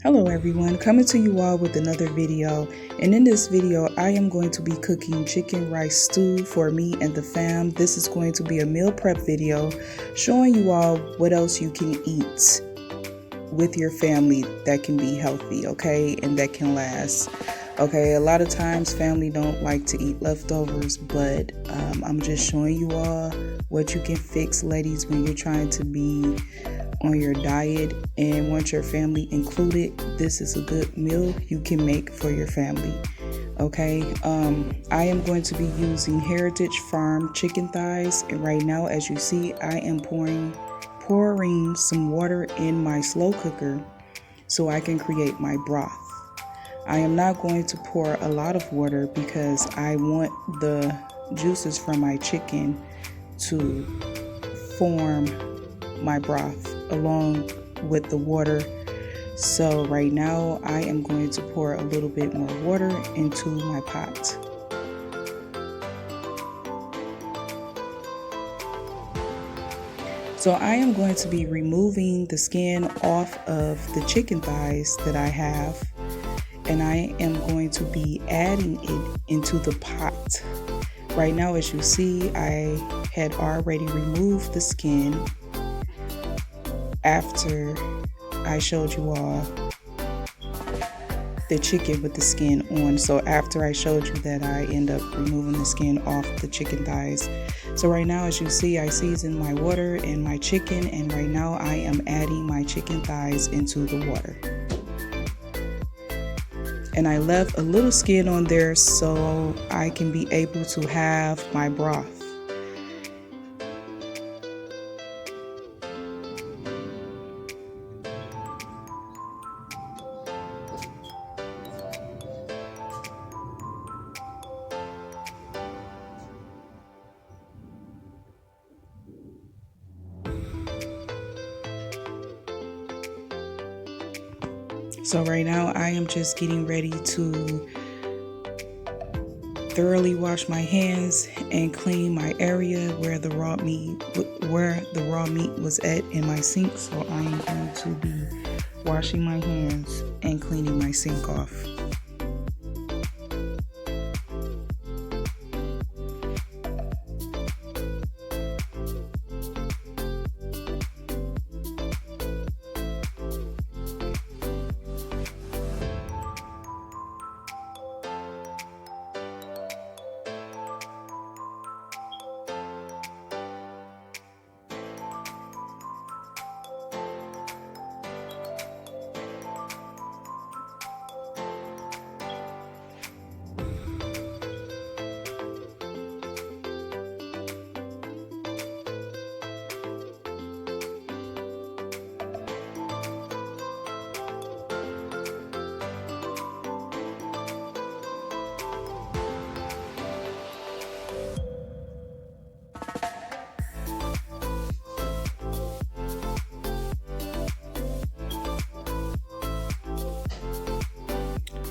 Hello everyone, coming to you all with another video, and in this video I am going to be cooking chicken rice stew for me and the fam. This is going to be a meal prep video showing you all what else you can eat with your family that can be healthy, okay, and that can last. Okay, a lot of times family don't like to eat leftovers, but I'm just showing you all what you can fix, ladies, when you're trying to be on your diet and want your family included. This is a good meal you can make for your family. Okay, I am going to be using Heritage Farm chicken thighs, and right now, as you see, I am pouring some water in my slow cooker so I can create my broth. I am not going to pour a lot of water because I want the juices from my chicken to form my broth along with the water. So right now I am going to pour a little bit more water into my pot. So I am going to be removing the skin off of the chicken thighs that I have, and I am going to be adding it into the pot. Right now, as you see, I had already removed the skin after I showed you all the chicken with the skin on. So after I showed you that, I end up removing the skin off the chicken thighs. So right now, as you see, I seasoned my water and my chicken, and right now I am adding my chicken thighs into the water. And I left a little skin on there so I can be able to have my broth. So right now I am just getting ready to thoroughly wash my hands and clean my area where the raw meat was at in my sink. So I am going to be washing my hands and cleaning my sink off.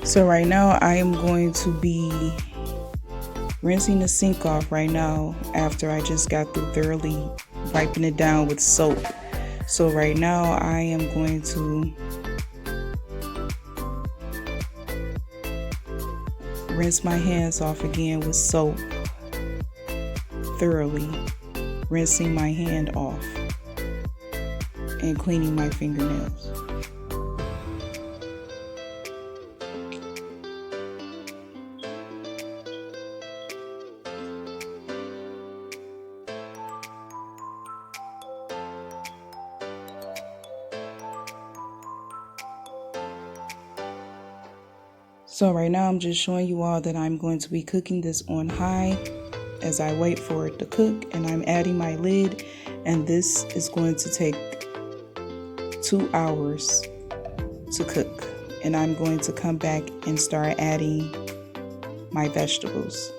So right now I am going to be rinsing the sink off right now after I just got through thoroughly wiping it down with soap. So right now I am going to rinse my hands off again with soap, thoroughly rinsing my hand off and cleaning my fingernails. So right now I'm just showing you all that I'm going to be cooking this on high as I wait for it to cook, and I'm adding my lid, and this is going to take 2 hours to cook, and I'm going to come back and start adding my vegetables.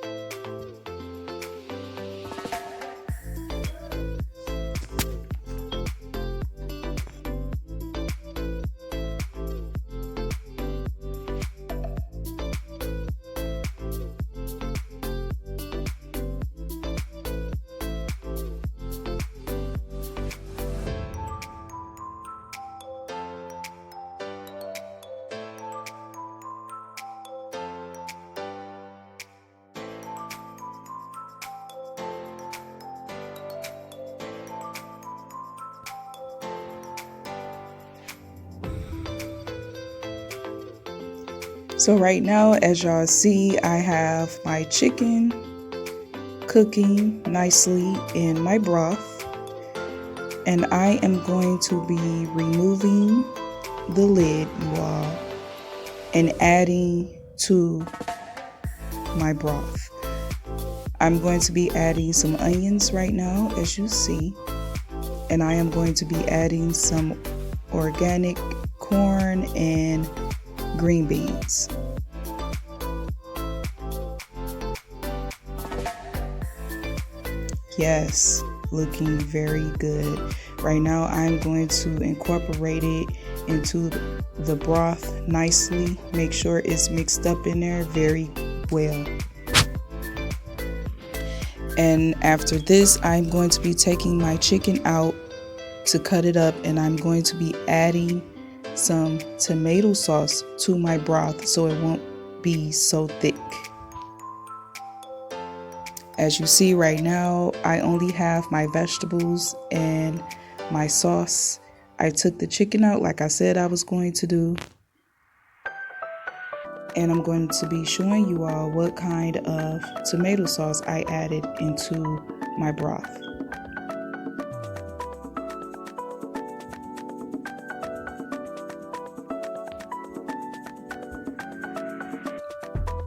So right now, as y'all see, I have my chicken cooking nicely in my broth, and I am going to be removing the lid, you all, and adding to my broth. I'm going to be adding some onions right now, as you see, and I am going to be adding some organic corn and green beans. Yes, looking very good. Right now I'm going to incorporate it into the broth nicely. Make sure it's mixed up in there very well. And after this, I'm going to be taking my chicken out to cut it up, and I'm going to be adding some tomato sauce to my broth so it won't be so thick. As you see right now, I only have my vegetables and my sauce. I took the chicken out like I said I was going to do. And I'm going to be showing you all what kind of tomato sauce I added into my broth.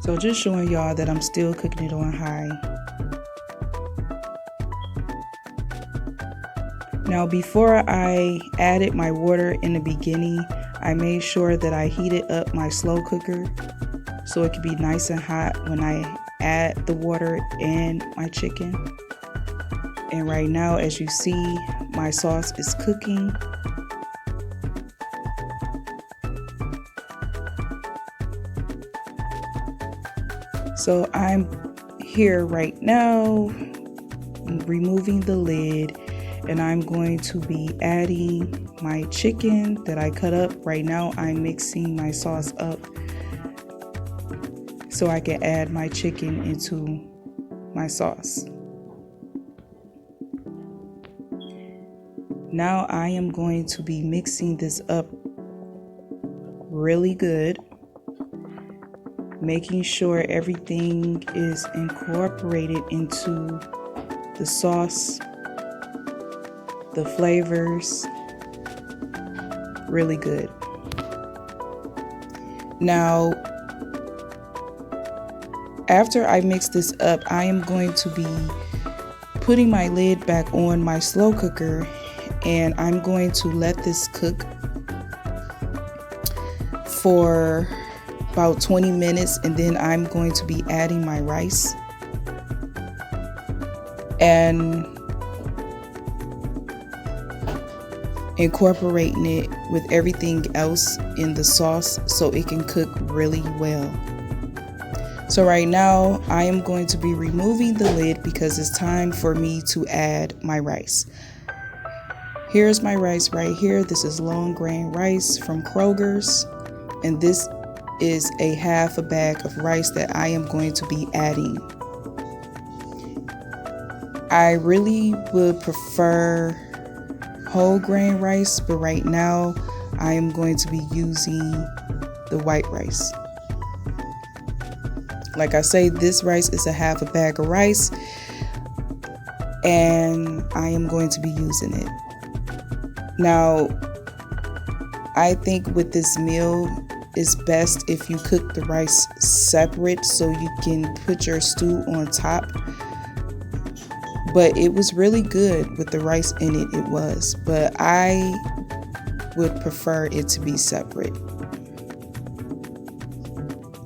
So just showing y'all that I'm still cooking it on high. Now before I added my water in the beginning, I made sure that I heated up my slow cooker so it could be nice and hot when I add the water and my chicken. And right now, as you see, my sauce is cooking. So I'm here right now removing the lid, and I'm going to be adding my chicken that I cut up. Right now I'm mixing my sauce up so I can add my chicken into my sauce. Now I am going to be mixing this up really good, making sure everything is incorporated into the sauce, the flavors, really good. Now, after I mix this up, I am going to be putting my lid back on my slow cooker, and I'm going to let this cook for about 20 minutes, and then I'm going to be adding my rice and incorporating it with everything else in the sauce so it can cook really well. So right now I am going to be removing the lid because it's time for me to add my rice. Here's my rice right here. This is long grain rice from Kroger's, and this is a half a bag of rice that I am going to be adding. I really would prefer whole grain rice, but right now I am going to be using the white rice. Like I say, this rice is a half a bag of rice, and I am going to be using it. Now, I think with this meal, it's best if you cook the rice separate so you can put your stew on top. But it was really good with the rice in it, it was. But I would prefer it to be separate.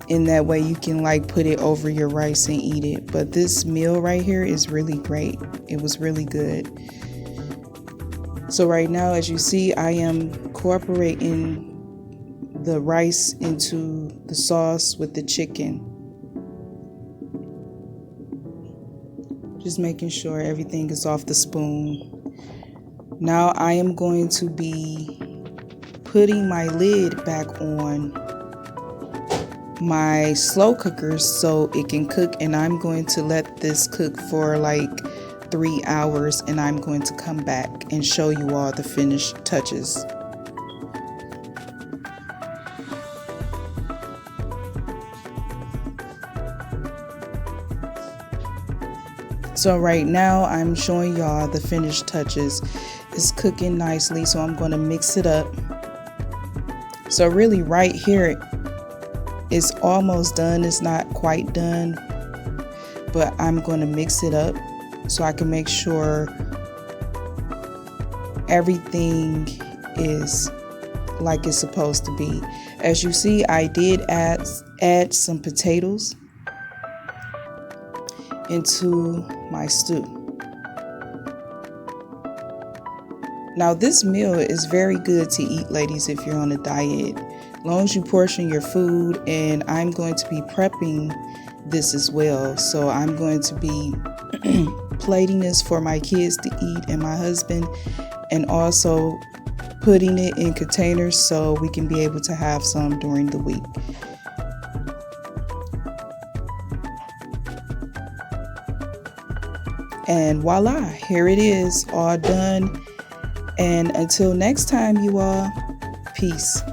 In that way you can like put it over your rice and eat it. But this meal right here is really great. It was really good. So right now, as you see, I am incorporating the rice into the sauce with the chicken. Just making sure everything is off the spoon. Now I am going to be putting my lid back on my slow cooker so it can cook, and I'm going to let this cook for like 3 hours, and I'm going to come back and show you all the finished touches. So right now I'm showing y'all the finished touches. It's cooking nicely, so I'm going to mix it up. So really right here, it's almost done. It's not quite done, but I'm going to mix it up so I can make sure everything is like it's supposed to be. As you see, I did add some potatoes into my stew. Now this meal is very good to eat, ladies, if you're on a diet. As long as you portion your food, and I'm going to be prepping this as well. So I'm going to be plating this for my kids to eat and my husband, and also putting it in containers so we can be able to have some during the week. And voila, here it is, all done. And until next time, you all, peace.